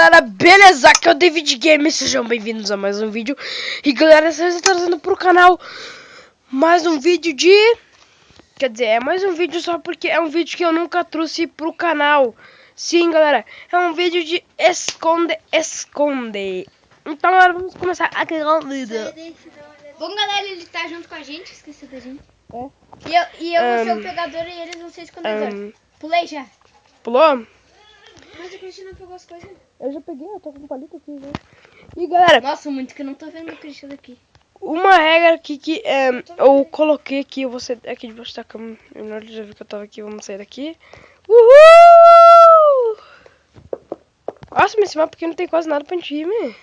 galera, beleza? Aqui é o David Games, sejam bem-vindos a mais um vídeo. E galera, vocês estão trazendo pro canal mais um vídeo de... Quer dizer, é mais um vídeo só porque é um vídeo que eu nunca trouxe pro canal. Sim, galera, é um vídeo de esconde. Então, agora vamos começar aquele vídeo. Bom, galera, ele tá junto com a gente, esqueci da gente. É. E eu vou ser o pegador e eles vão ser escondedores. Pulei já. Pulou? Mas a Cristina não pegou as coisas. Eu já peguei, eu tô com um palito aqui já. E galera, Nossa, muito que eu não tô vendo a Cristina aqui. uma regra aqui que eu coloquei aqui, eu vou sair aqui debaixo da cama. Eu já vi que eu tava aqui, vamos sair daqui. Uhul! Nossa, mas esse mapa aqui não tem quase nada pra gente ir, né?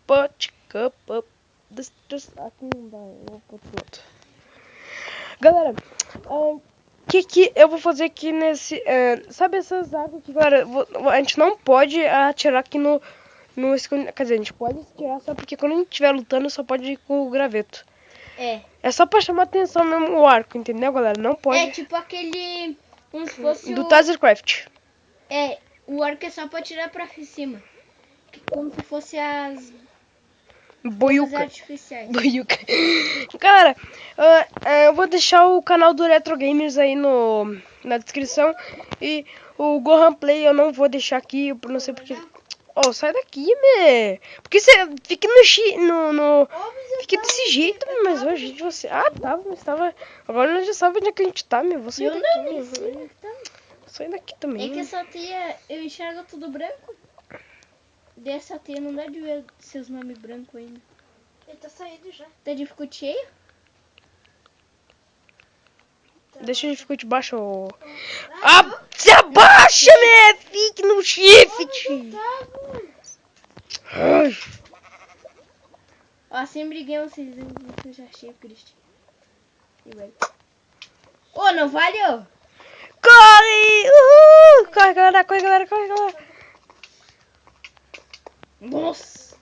Put cup up. Aqui não dá, eu vou pro outro. Galera, que eu vou fazer aqui nesse... sabe essas águas aqui, galera? A gente não pode atirar aqui no esconde... Quer dizer, a gente pode atirar só porque quando a gente estiver lutando só pode ir com o graveto. É só pra chamar atenção mesmo o arco, entendeu, galera? Não pode... É tipo aquele... Como se fosse do Tazercraft. É, o arco é só pra tirar pra cima. Como se fosse as... Boiuca. artificiais. Boiuca. Galera, eu vou deixar o canal do Retro Gamers aí na descrição. E o Gohan Play eu não vou deixar aqui, eu não sei porque... Oh, sai daqui, me. Porque você fica fica desse jeito, mas hoje a gente você... Ah, tava, mas tava... Agora nós já sabe onde é que a gente tá, meu. Vou sair daqui, sai daqui também. É que essa teia, eu enxergo tudo branco. Dessa teia não dá de ver seus nomes brancos ainda. Ele tá saindo já. Tá de ficou cheio? Deixa ele ficar de baixo. Se abaixa, né? Fique no shift. Ai. Ó, sem briguinha vocês já achei, Cristian. Ô, não valeu? Corre! Uhul! Corre, galera, corre, galera, corre, galera. Nossa!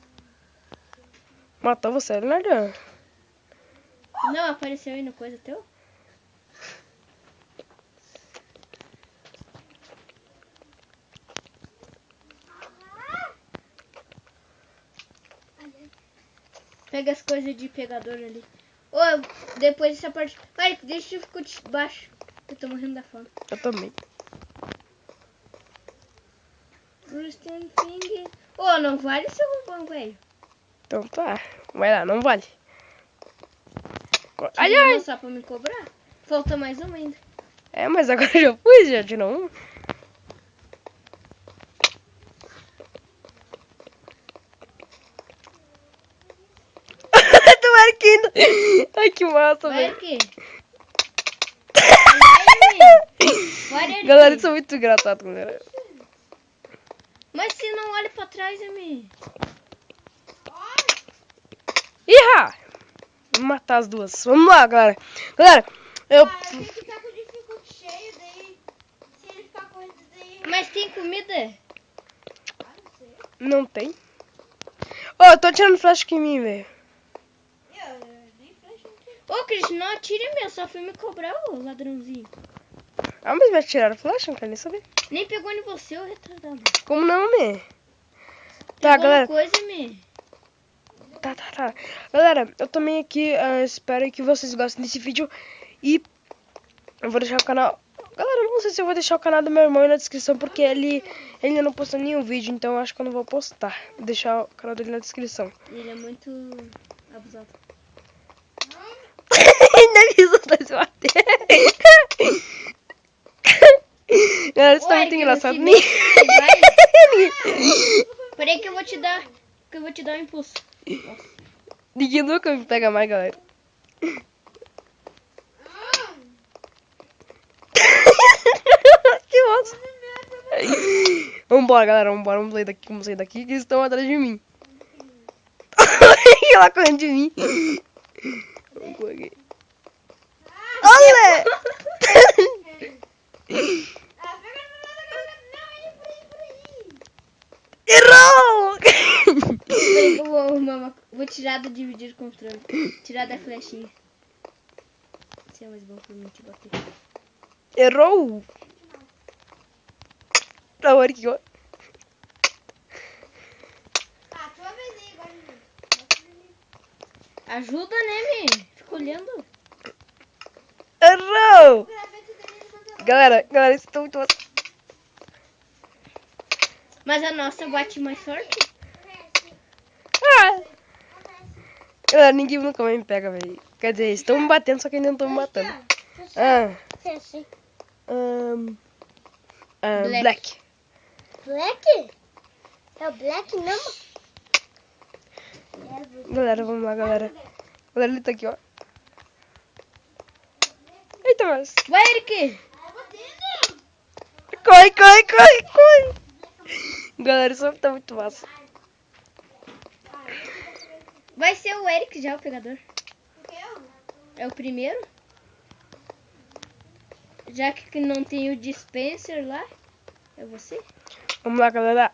Matou você, Leonardo? Não, apareceu aí no coisa teu? Pega as coisas de pegador ali. Ô, depois dessa parte... Vai, deixa eu ficar de baixo. Eu tô morrendo da fome. Eu também. Ô, não vale seu roubão, velho. Então tá. Vai lá, não vale. Ai, Ai. ai. Só pra me cobrar? Falta mais uma ainda. É, mas agora eu já fui, já tirou um. Do Marquinhos. Ai, que massa, Vai velho. aqui. Galera, isso é muito engraçado, galera. Mas se não olha pra trás, Emi. Ih! Vamos matar as duas. Vamos lá, galera. Galera, eu... Tem que ficar com o dificuldade cheio, daí... Se ele ficar correndo, daí... Mas tem comida? Não sei. Não tem. Ô, eu tô tirando flash aqui em mim, velho. Ô, Cris, não atire meu, só fui me cobrar, ô ladrãozinho. Ah, mas vai tirar a flash? Não quero nem saber. Nem pegou em você, ô retardado. Como não, me? Tá, Pegou galera. coisa, me. Tá. Galera, eu também aqui espero que vocês gostem desse vídeo. E eu vou deixar o canal... Galera, não sei se eu vou deixar o canal do meu irmão aí na descrição, porque ele ainda não postou nenhum vídeo, então eu acho que eu não vou postar. Vou deixar o canal dele na descrição. Ele é muito abusado. Ainda vi os dois bater. Galera, isso tá muito engraçado. Peraí que eu vou te dar um impulso. Ninguém nunca me pega mais, galera. Que massa. Vambora, galera, vamos sair daqui, que eles estão atrás de mim. Ela correndo de mim. Vamos correr. Olha! Errou! Peraí que eu vou tirar do dividir controle. Tirar da flechinha. Isso é mais bom pra mim te bater. Errou! Da hora que Ajuda, né, me? Fica olhando. Errou! Galera, isso tá muito... Mas a nossa bate mais forte? Ah! Galera, ninguém nunca mais me pega, velho. Quer dizer, eles estão me batendo, só que ainda não estão me matando. Black. Black? É o Black mesmo? Galera, vamos lá, galera. Galera, ele tá aqui, ó. Eita, mas... Vai, Eric! Corre! Galera, isso tá muito massa. Vai ser o Eric já, o pegador. É o primeiro? Já que não tem o dispenser lá, é você? Vamos lá, galera.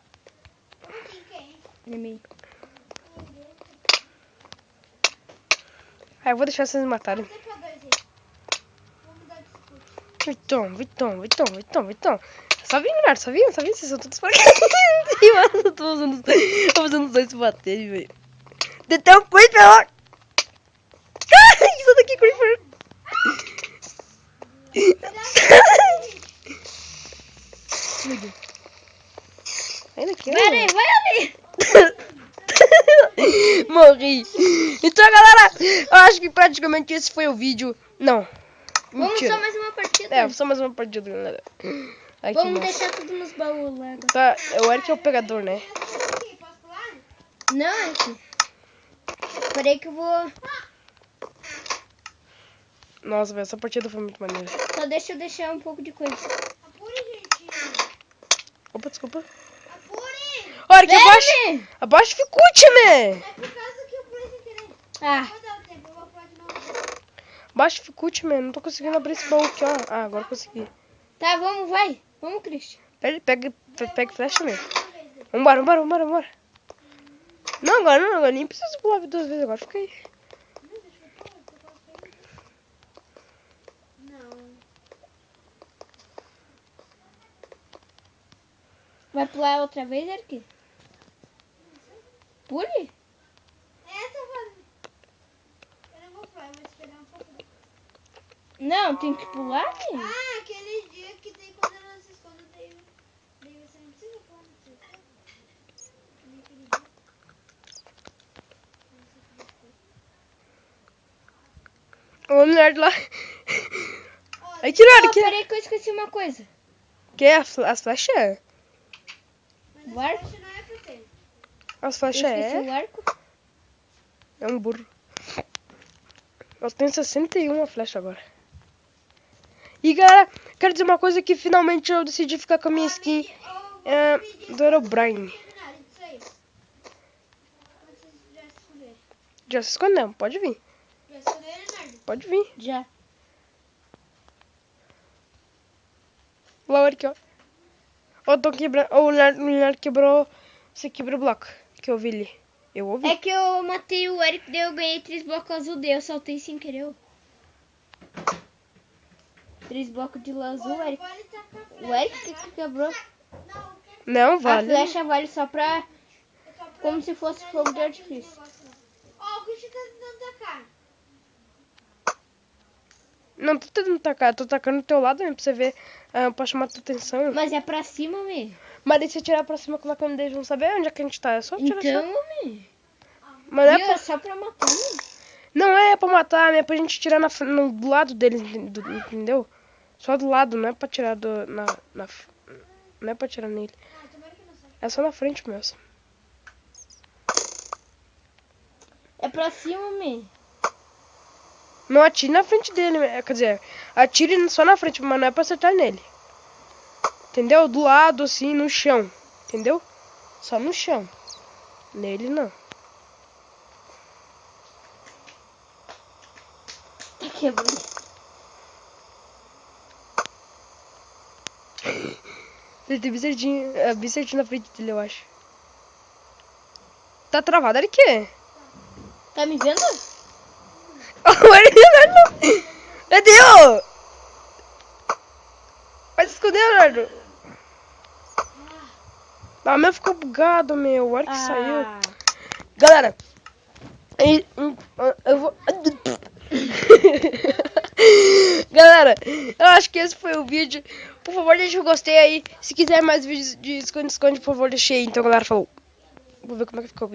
É mim. Eu vou deixar vocês me matarem. Vitão. Só vem, Leonardo, só vem, vocês são todos fracados. Eu tô usando os dois se baterem, velho. Detão, Creeper, ó. Isso daqui, Creeper. Sai daqui, Vai ali, vai ali! Morri. Então, galera, eu acho que praticamente esse foi o vídeo. Não. Vamos Mentira. só mais uma partida. É, só mais uma partida, galera. Ai, que Vamos massa. deixar tudo nos baús lá agora. Tá, o Eric é o pegador, né? Não, Eric. Peraí que eu vou... Nossa, velho, essa partida foi muito maneira. Só deixa eu deixar um pouco de coisa. Opa, desculpa. Ô, Eric, abaixa. Vem! Abaixa e ficute, né? Ah, Abaixa e ficute, man. Não tô conseguindo abrir esse baú aqui, ó. Ah, agora consegui. tá, vamos, vai. Vamos, Christian. Pega flecha, né? Vambora. Não, agora nem preciso pular duas vezes, agora fica aí. Vai pular outra vez, Eric? Pule? Não, tem que pular, né? Ah, aquele dia que tem quando ela se esconde, daí você não precisa pular, não sei o O nerd lá. Aí, tiraram, que Peraí que eu esqueci uma coisa. Que é as flechas? O arco? não é pra ter. As Eu flechas esqueci o arco. É um burro. Eu tenho 61 flechas agora. E galera, quero dizer uma coisa que finalmente eu decidi ficar com a minha skin do Herobrine. Já se escondeu, pode vir. Pode vir. Já. Lá o Eric, ó. Ó, tô quebrando. O Leonardo quebrou. Você quebrou o bloco que eu vi ali. Eu ouvi. É que eu matei o Eric, daí eu ganhei 3 blocos azul, daí eu saltei sem querer. 3 blocos de azul, Eric. O Eric que quebrou. Não, A vale. flecha vale só pra... Como se fosse fogo de artifício. Ó, o Christian tá tentando tacar. Não tô tentando tacar, tô tacando do teu lado mesmo pra você ver, pra chamar a tua atenção. Mas é pra cima, mesmo. Mas deixa eu tirar pra cima colocando eles vão saber onde é que a gente tá. É só tirar. Então, Mas não é, viu? É só pra matar, né? não é pra matar, é pra gente tirar do lado deles, entendeu? Só do lado, não é pra tirar não é pra tirar nele. É só na frente mesmo. É pra cima, mesmo. Não atire na frente dele, quer dizer, atire só na frente, mas não é pra acertar nele. Entendeu? Do lado, assim, no chão. Entendeu? Só no chão. Nele, não. Tá quebrando. Ele tem bem certinho na frente dele, eu acho. Tá travado ali que? Tá me vendo? Cadê? Vai se esconder, Leonardo. Ah, meu ficou bugado, meu. Olha que saiu. Galera, Eu vou... Galera, eu acho que esse foi o vídeo. Por favor, deixa o gostei aí. Se quiser mais vídeos de esconde-esconde, por favor, deixe aí. Então, galera, falou. Vou ver como é que ficou o vídeo.